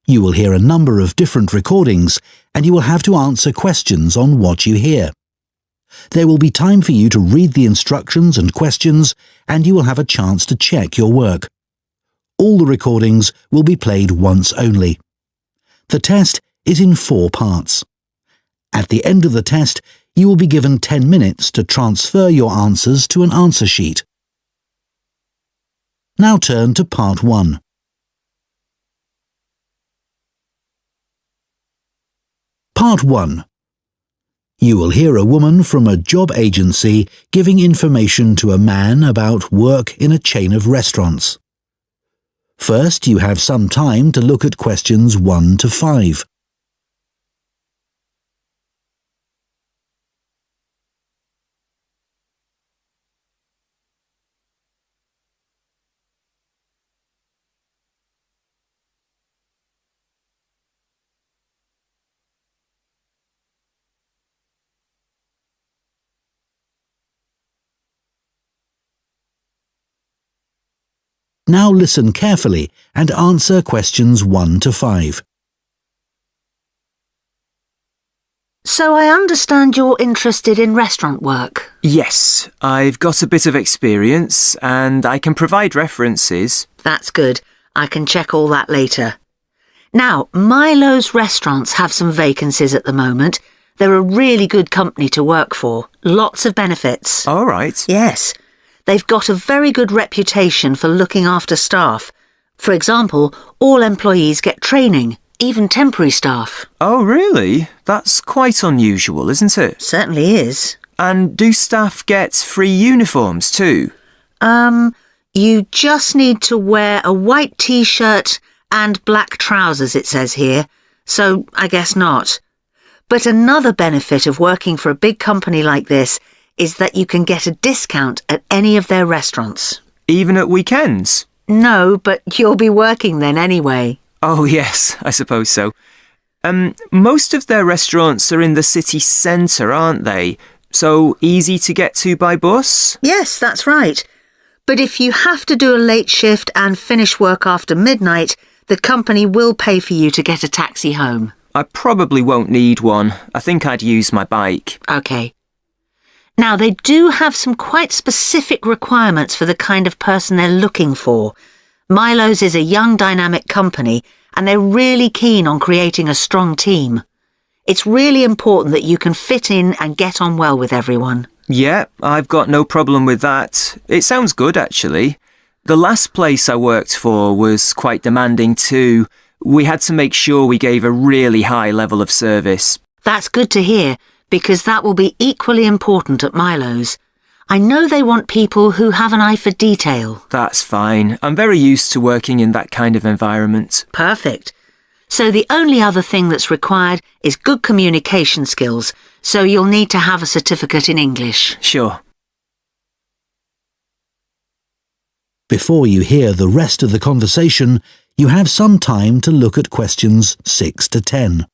You will hear a number of different recordings and you will have to answer questions on what you hear. There will be time for you to read the instructions and questions and you will have a chance to check your work. All the recordings will be played once only. The test is in 4 parts. At the end of the test, you will be given 10 minutes to transfer your answers to an answer sheet. Now turn to Part 1. Part 1. You will hear a woman from a job agency giving information to a man about work in a chain of restaurants. First, you have some time to look at questions 1 to 5. Now listen carefully and answer questions 1 to 5. So I understand you're interested in restaurant work? Yes, I've got a bit of experience and I can provide references. That's good. I can check all that later. Now, Milo's restaurants have some vacancies at the moment. They're a really good company to work for. Lots of benefits. All right. Yes. They've got a very good reputation for looking after staff. For example, all employees get training, even temporary staff. Oh, really? That's quite unusual, isn't it? Certainly is. And do staff get free uniforms too? You just need to wear a white t-shirt and black trousers, it says here. So I guess not. But another benefit of working for a big company like this is that you can get a discount at any of their restaurants. Even at weekends? No, but you'll be working then anyway. Oh, yes, I suppose so. Most of their restaurants are in the city centre, aren't they? So easy to get to by bus? Yes, that's right. But if you have to do a late shift and finish work after midnight, the company will pay for you to get a taxi home. I probably won't need one. I think I'd use my bike. OK. Now, they do have some quite specific requirements for the kind of person they're looking for. Milo's is a young, dynamic company, and they're really keen on creating a strong team. It's really important that you can fit in and get on well with everyone. Yeah, I've got no problem with that. It sounds good, actually. The last place I worked for was quite demanding too. We had to make sure we gave a really high level of service. That's good to hear, because that will be equally important at Milo's. I know they want people who have an eye for detail. That's fine. I'm very used to working in that kind of environment. Perfect. So the only other thing that's required is good communication skills, so you'll need to have a certificate in English. Sure. Before you hear the rest of the conversation, you have some time to look at questions 6 to 10.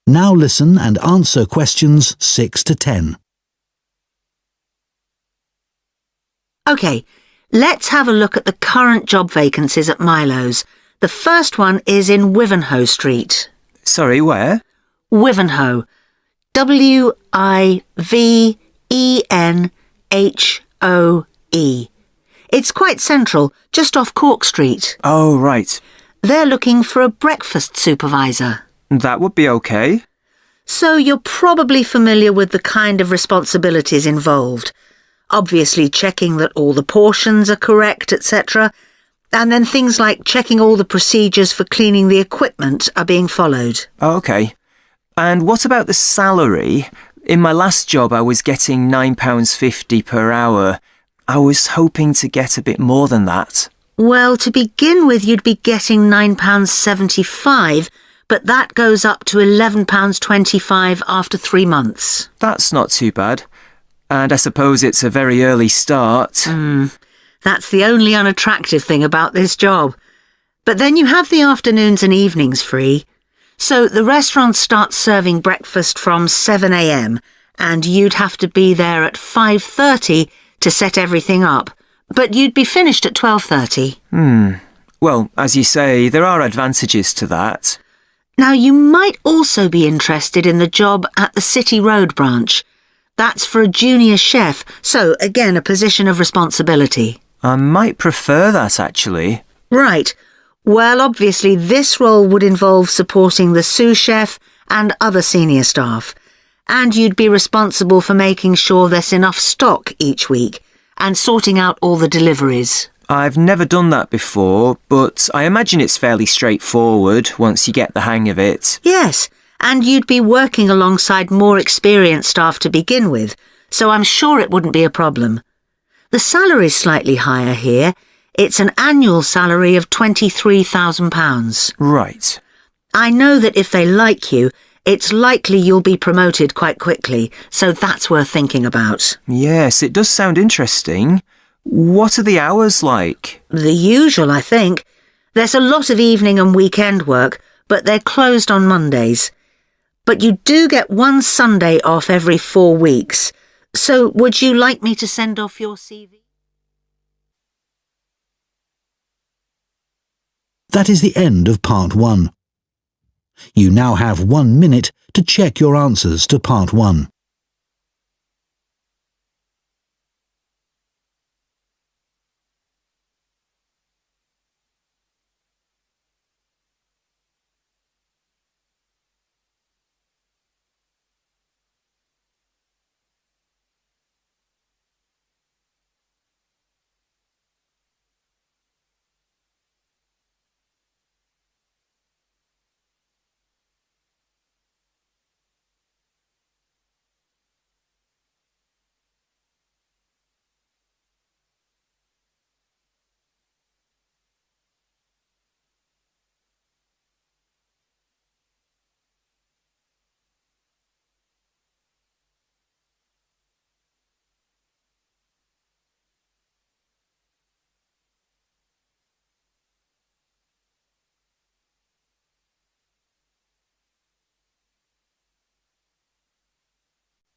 Now listen and answer questions 6 to 10. OK, let's have a look at the current job vacancies at Milo's. The first one is in Wivenhoe Street. Sorry, where? Wivenhoe. W-I-V-E-N-H-O-E. It's quite central, just off Cork Street. Oh, right. They're looking for a breakfast supervisor. That would be okay. So you're probably familiar with the kind of responsibilities involved. Obviously checking that all the portions are correct, etc. And then things like checking all the procedures for cleaning the equipment are being followed. Okay. And what about the salary? In my last job, I was getting £9.50 per hour. I was hoping to get a bit more than that. Well, to begin with, you'd be getting £9.75, but that goes up to £11.25 after 3 months. That's not too bad. And I suppose it's a very early start. That's the only unattractive thing about this job. But then you have the afternoons and evenings free. So the restaurant starts serving breakfast from 7 a.m. and you'd have to be there at 5:30 to set everything up. But you'd be finished at 12:30. Well, as you say, there are advantages to that. Now, you might also be interested in the job at the City Road branch. That's for a junior chef, so again, a position of responsibility. I might prefer that, actually. Right. Well, obviously, this role would involve supporting the sous chef and other senior staff. And you'd be responsible for making sure there's enough stock each week and sorting out all the deliveries. I've never done that before, but I imagine it's fairly straightforward once you get the hang of it. Yes, and you'd be working alongside more experienced staff to begin with, so I'm sure it wouldn't be a problem. The salary's slightly higher here. It's an annual salary of £23,000. Right. I know that if they like you, it's likely you'll be promoted quite quickly, so that's worth thinking about. Yes, it does sound interesting. What are the hours like? The usual, I think. There's a lot of evening and weekend work, but they're closed on Mondays. But you do get one Sunday off every 4 weeks. So would you like me to send off your CV? That is the end of part 1. You now have 1 minute to check your answers to part 1.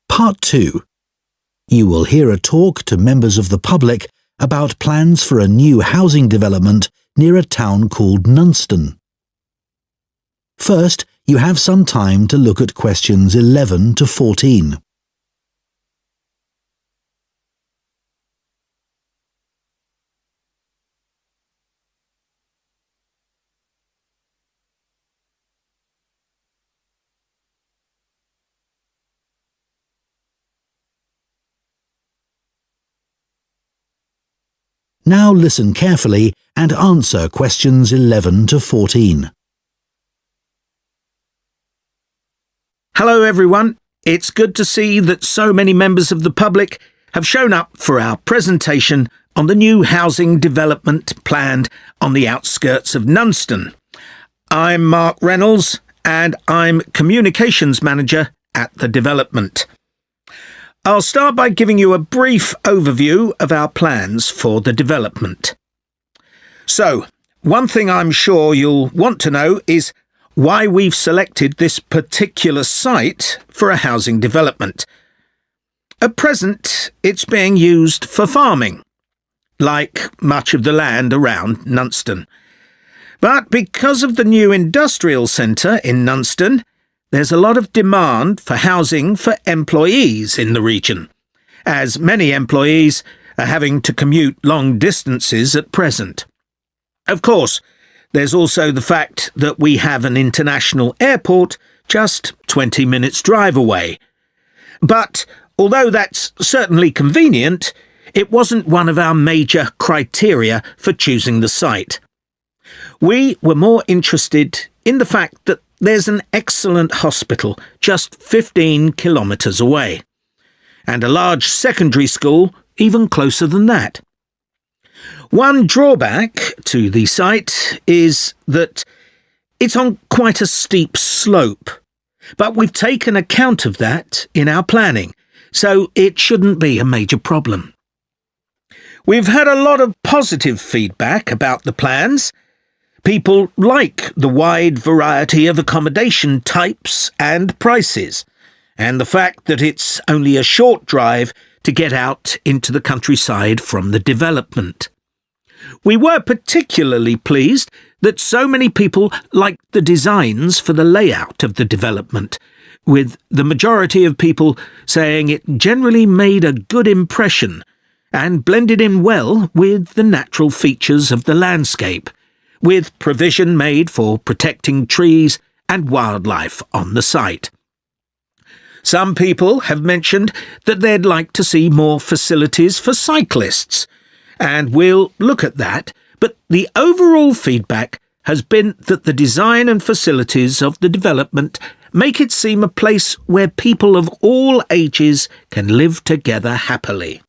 Part 2. You will hear a talk to members of the public about plans for a new housing development near a town called Nunston. First, you have some time to look at questions 11 to 14. Now listen carefully and answer questions 11 to 14. Hello everyone, it's good to see that so many members of the public have shown up for our presentation on the new housing development planned on the outskirts of Nunston. I'm Mark Reynolds and I'm Communications Manager at the development. I'll start by giving you a brief overview of our plans for the development. So, one thing I'm sure you'll want to know is why we've selected this particular site for a housing development. At present, it's being used for farming, like much of the land around Nunston. But because of the new industrial centre in Nunston, there's a lot of demand for housing for employees in the region, as many employees are having to commute long distances at present. Of course, there's also the fact that we have an international airport just 20 minutes drive away. But although that's certainly convenient, it wasn't one of our major criteria for choosing the site. We were more interested in the fact that there's an excellent hospital just 15 kilometres away, and a large secondary school even closer than that. One drawback to the site is that It's on quite a steep slope, but we've taken account of that in our planning, so it shouldn't be a major problem. We've had a lot of positive feedback about the plans. People like the wide variety of accommodation types and prices, and the fact that it's only a short drive to get out into the countryside from the development. We were particularly pleased that so many people liked the designs for the layout of the development, with the majority of people saying it generally made a good impression and blended in well with the natural features of the landscape, with provision made for protecting trees and wildlife on the site. Some people have mentioned that they'd like to see more facilities for cyclists, and we'll look at that, but the overall feedback has been that the design and facilities of the development make it seem a place where people of all ages can live together happily.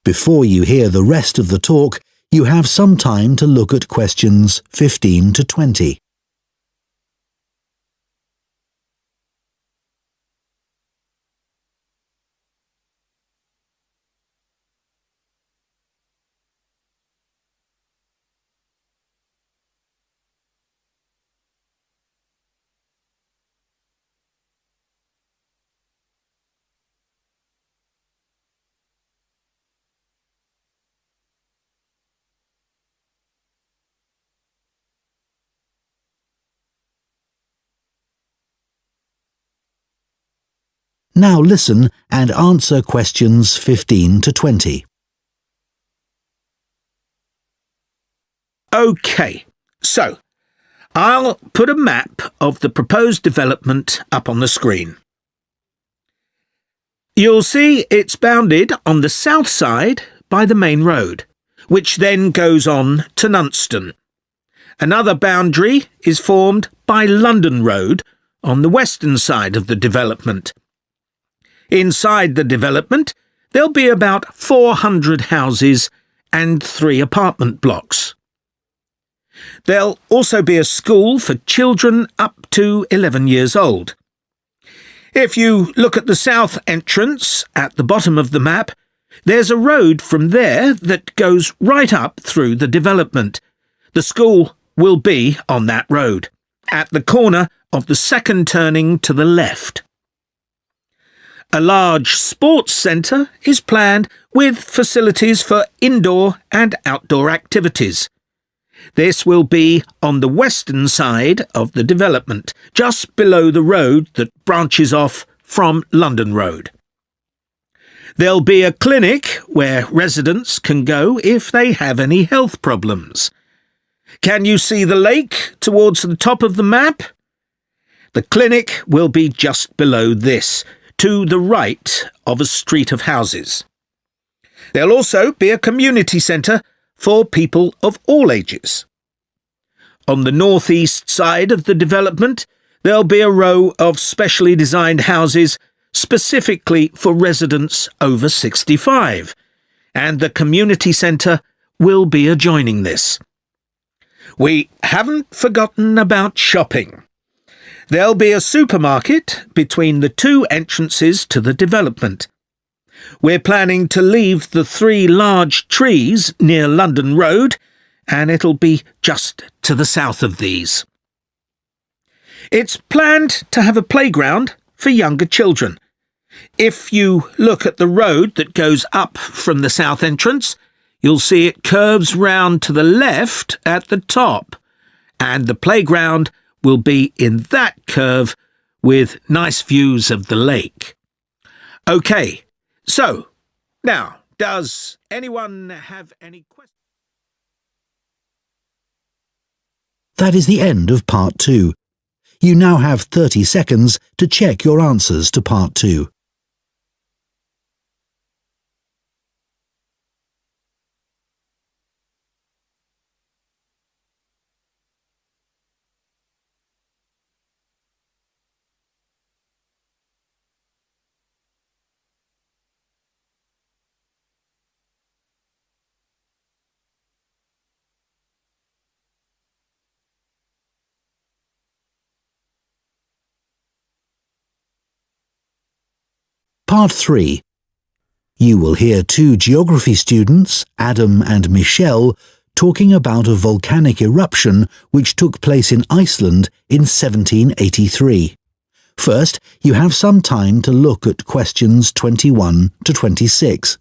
Before you hear the rest of the talk, you have some time to look at questions 15 to 20. Now listen and answer questions 15 to 20. OK, so I'll put a map of the proposed development up on the screen. You'll see it's bounded on the south side by the main road, which then goes on to Nunston. Another boundary is formed by London Road on the western side of the development. Inside the development, there'll be about 400 houses and 3 apartment blocks. There'll also be a school for children up to 11 years old. If you look at the south entrance at the bottom of the map, there's a road from there that goes right up through the development. The school will be on that road, at the corner of the second turning to the left. A large sports centre is planned with facilities for indoor and outdoor activities. This will be on the western side of the development, just below the road that branches off from London Road. There'll be a clinic where residents can go if they have any health problems. Can you see the lake towards the top of the map? The clinic will be just below this, to the right of a street of houses. There'll also be a community centre for people of all ages. On the northeast side of the development, there'll be a row of specially designed houses specifically for residents over 65, and the community centre will be adjoining this. We haven't forgotten about shopping. There'll be a supermarket between the 2 entrances to the development. We're planning to leave the 3 large trees near London Road, and it'll be just to the south of these. It's planned to have a playground for younger children. If you look at the road that goes up from the south entrance, you'll see it curves round to the left at the top, and the playground will be in that curve with nice views of the lake. OK, so now, does anyone have any questions? That is the end of Part 2. You now have 30 seconds to check your answers to Part 2. Part 3. You will hear two geography students, Adam and Michelle, talking about a volcanic eruption which took place in Iceland in 1783. First, you have some time to look at questions 21 to 26.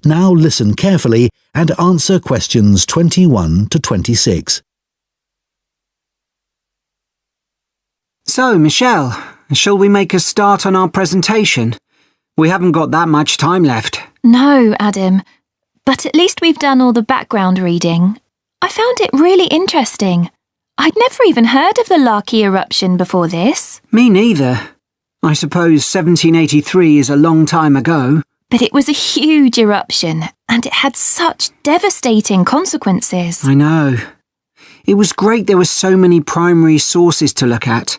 Now listen carefully and answer questions 21 to 26. So, Michelle, shall we make a start on our presentation? We haven't got that much time left. No, Adam, but at least we've done all the background reading. I found it really interesting. I'd never even heard of the Laki eruption before this. Me neither. I suppose 1783 is a long time ago. But it was a huge eruption, and it had such devastating consequences. I know. It was great there were so many primary sources to look at.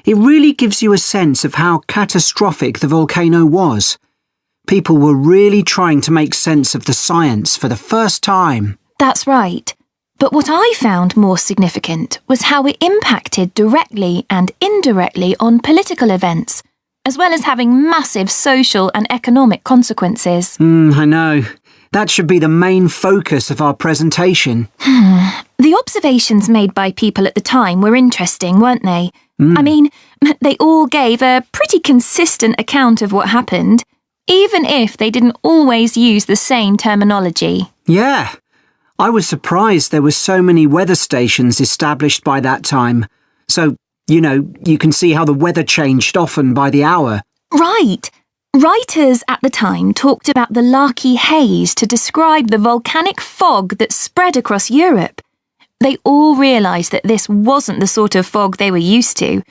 It really gives you a sense of how catastrophic the volcano was. People were really trying to make sense of the science for the first time. That's right. But what I found more significant was how it impacted directly and indirectly on political events, as well as having massive social and economic consequences. I know. That should be the main focus of our presentation. The observations made by people at the time were interesting, weren't they? I mean, they all gave a pretty consistent account of what happened, even if they didn't always use the same terminology. Yeah. I was surprised there were so many weather stations established by that time. So, you can see how the weather changed often by the hour. Right. Writers at the time talked about the Laki haze to describe the volcanic fog that spread across Europe. They all realised that this wasn't the sort of fog they were used to.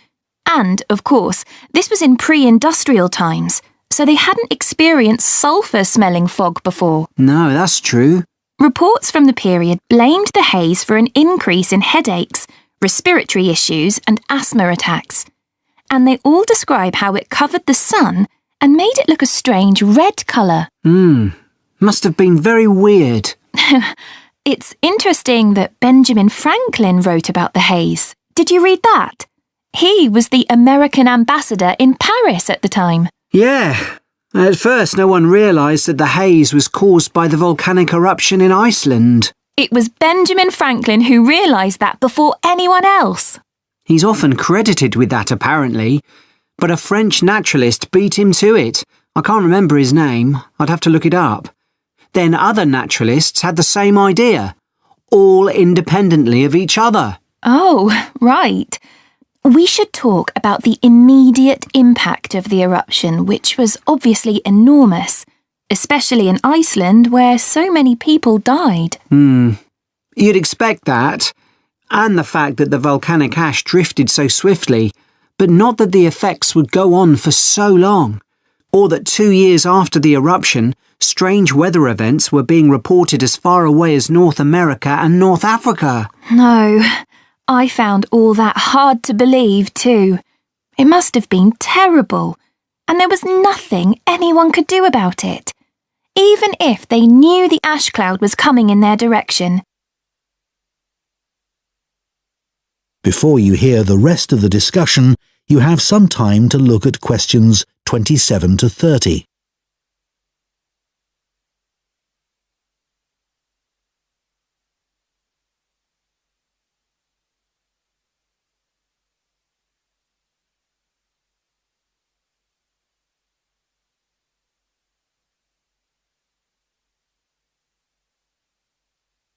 And, of course, this was in pre-industrial times, so they hadn't experienced sulphur-smelling fog before. No, that's true. Reports from the period blamed the haze for an increase in headaches, respiratory issues and asthma attacks. And they all describe how it covered the sun and made it look a strange red colour. Must have been very weird. It's interesting that Benjamin Franklin wrote about the haze. Did you read that? He was the American ambassador in Paris at the time. Yeah. At first, no one realised that the haze was caused by the volcanic eruption in Iceland. It was Benjamin Franklin who realised that before anyone else. He's often credited with that, apparently. But a French naturalist beat him to it. I can't remember his name. I'd have to look it up. Then other naturalists had the same idea, all independently of each other. Oh, right. We should talk about the immediate impact of the eruption, which was obviously enormous, especially in Iceland, where so many people died. You'd expect that, and the fact that the volcanic ash drifted so swiftly, but not that the effects would go on for so long, or that 2 years after the eruption, strange weather events were being reported as far away as North America and North Africa. No, I found all that hard to believe too. It must have been terrible, and there was nothing anyone could do about it, even if they knew the ash cloud was coming in their direction. Before you hear the rest of the discussion, you have some time to look at questions 27 to 30.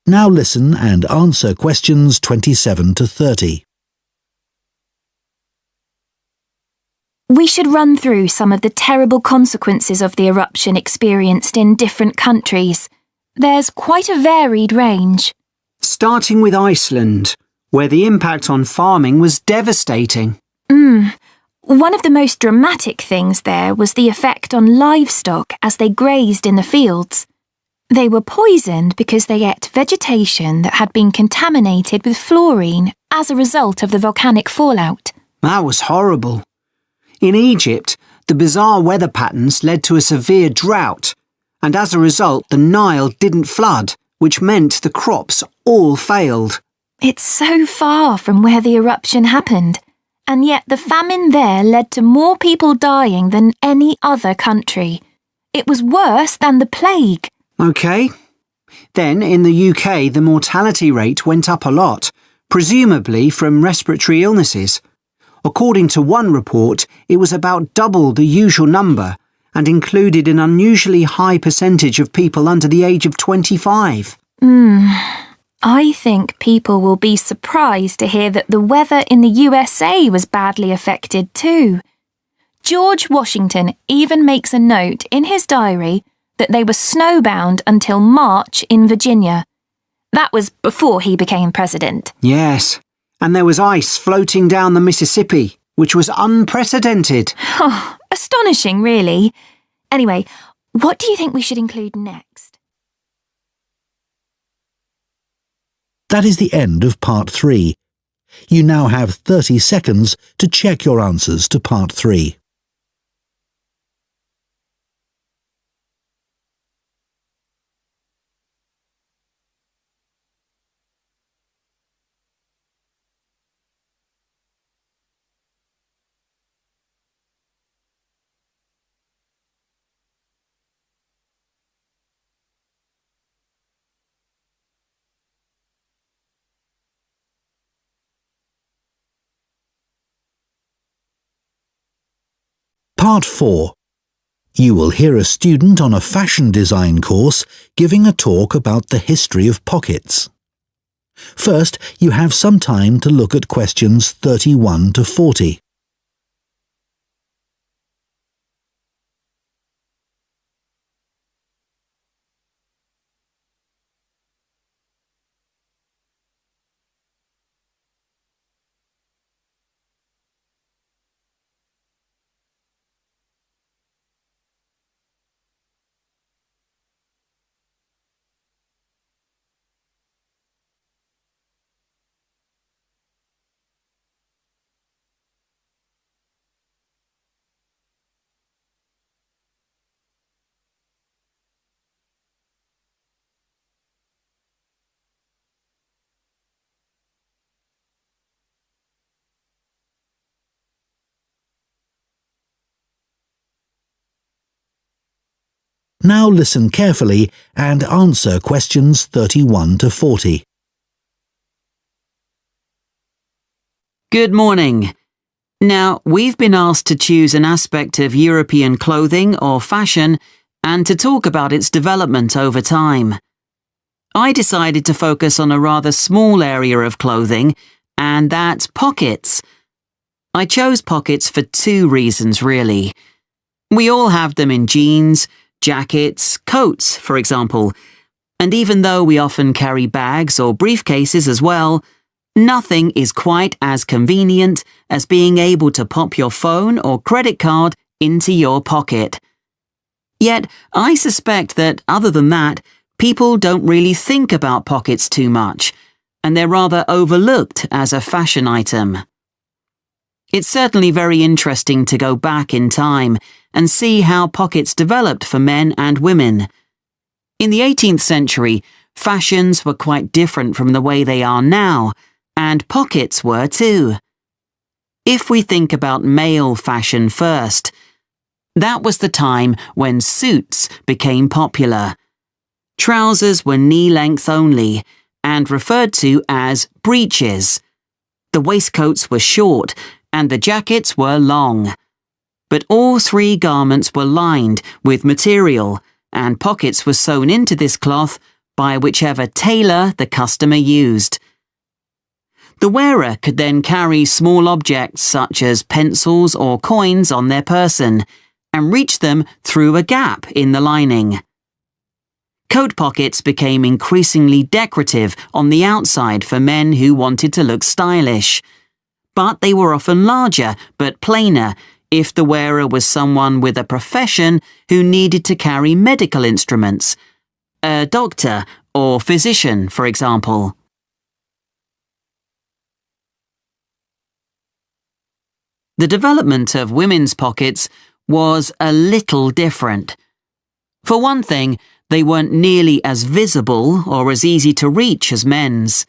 Now listen and answer questions 27 to 30. We should run through some of the terrible consequences of the eruption experienced in different countries. There's quite a varied range. Starting with Iceland, where the impact on farming was devastating. One of the most dramatic things there was the effect on livestock as they grazed in the fields. They were poisoned because they ate vegetation that had been contaminated with fluorine as a result of the volcanic fallout. That was horrible. In Egypt, the bizarre weather patterns led to a severe drought, and as a result the Nile didn't flood, which meant the crops all failed. It's so far from where the eruption happened, and yet the famine there led to more people dying than any other country. It was worse than the plague. OK. Then, in the UK, the mortality rate went up a lot, presumably from respiratory illnesses. According to one report, it was about double the usual number and included an unusually high percentage of people under the age of 25. I think people will be surprised to hear that the weather in the USA was badly affected too. George Washington even makes a note in his diary that they were snowbound until March in Virginia. That was before he became president. Yes, and there was ice floating down the Mississippi, which was unprecedented. Oh, astonishing, really. Anyway, what do you think we should include next? That is the end of Part 3. You now have 30 seconds to check your answers to Part 3. Part 4. You will hear a student on a fashion design course giving a talk about the history of pockets. First, you have some time to look at questions 31 to 40. Now listen carefully and answer questions 31 to 40. Good morning. Now, we've been asked to choose an aspect of European clothing or fashion and to talk about its development over time. I decided to focus on a rather small area of clothing, and that's pockets. I chose pockets for two reasons, really. We all have them in jeans, jackets, coats, for example, and even though we often carry bags or briefcases as well, nothing is quite as convenient as being able to pop your phone or credit card into your pocket. Yet, I suspect that, other than that, people don't really think about pockets too much, and they're rather overlooked as a fashion item. It's certainly very interesting to go back in time and see how pockets developed for men and women. In the 18th century, fashions were quite different from the way they are now, and pockets were too. If we think about male fashion first, that was the time when suits became popular. Trousers were knee-length only and referred to as breeches. The waistcoats were short and the jackets were long. But all three garments were lined with material, and pockets were sewn into this cloth by whichever tailor the customer used. The wearer could then carry small objects such as pencils or coins on their person and reach them through a gap in the lining. Coat pockets became increasingly decorative on the outside for men who wanted to look stylish. But they were often larger but plainer if the wearer was someone with a profession who needed to carry medical instruments, a doctor or physician, for example. The development of women's pockets was a little different. For one thing, they weren't nearly as visible or as easy to reach as men's.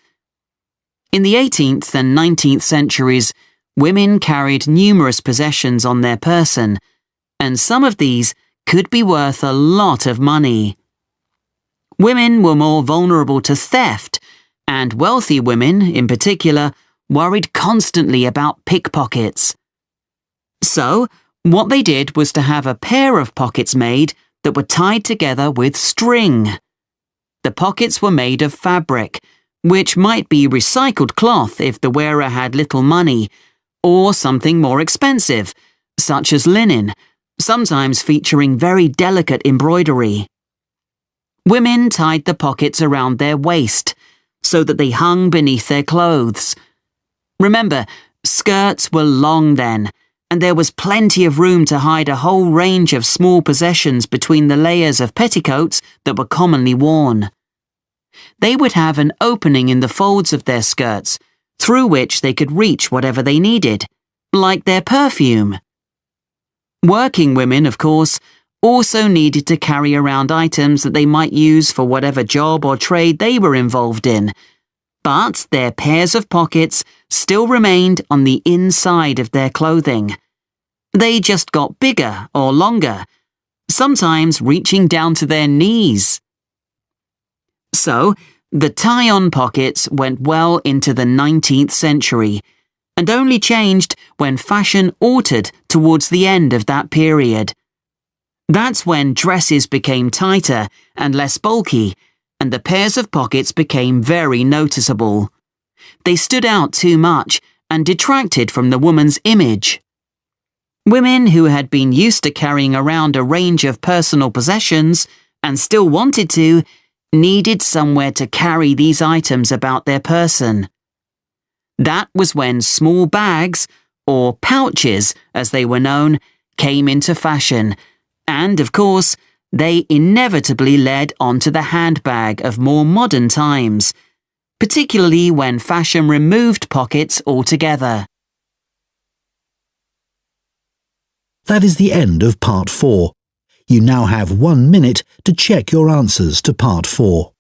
In the 18th and 19th centuries, women carried numerous possessions on their person, and some of these could be worth a lot of money. Women were more vulnerable to theft, and wealthy women, in particular, worried constantly about pickpockets. So, what they did was to have a pair of pockets made that were tied together with string. The pockets were made of fabric, which might be recycled cloth if the wearer had little money, or something more expensive, such as linen, sometimes featuring very delicate embroidery. Women tied the pockets around their waist, so that they hung beneath their clothes. Remember, skirts were long then, and there was plenty of room to hide a whole range of small possessions between the layers of petticoats that were commonly worn. They would have an opening in the folds of their skirts, through which they could reach whatever they needed, like their perfume. Working women, of course, also needed to carry around items that they might use for whatever job or trade they were involved in, but their pairs of pockets still remained on the inside of their clothing. They just got bigger or longer, sometimes reaching down to their knees. So, the tie-on pockets went well into the 19th century, and only changed when fashion altered towards the end of that period. That's when dresses became tighter and less bulky, and the pairs of pockets became very noticeable. They stood out too much and detracted from the woman's image. Women who had been used to carrying around a range of personal possessions, and still wanted to, needed somewhere to carry these items about their person. That was when small bags, or pouches as they were known, came into fashion, and of course, they inevitably led onto the handbag of more modern times, particularly when fashion removed pockets altogether. That is the end of part 4. You now have 1 minute to check your answers to part 4.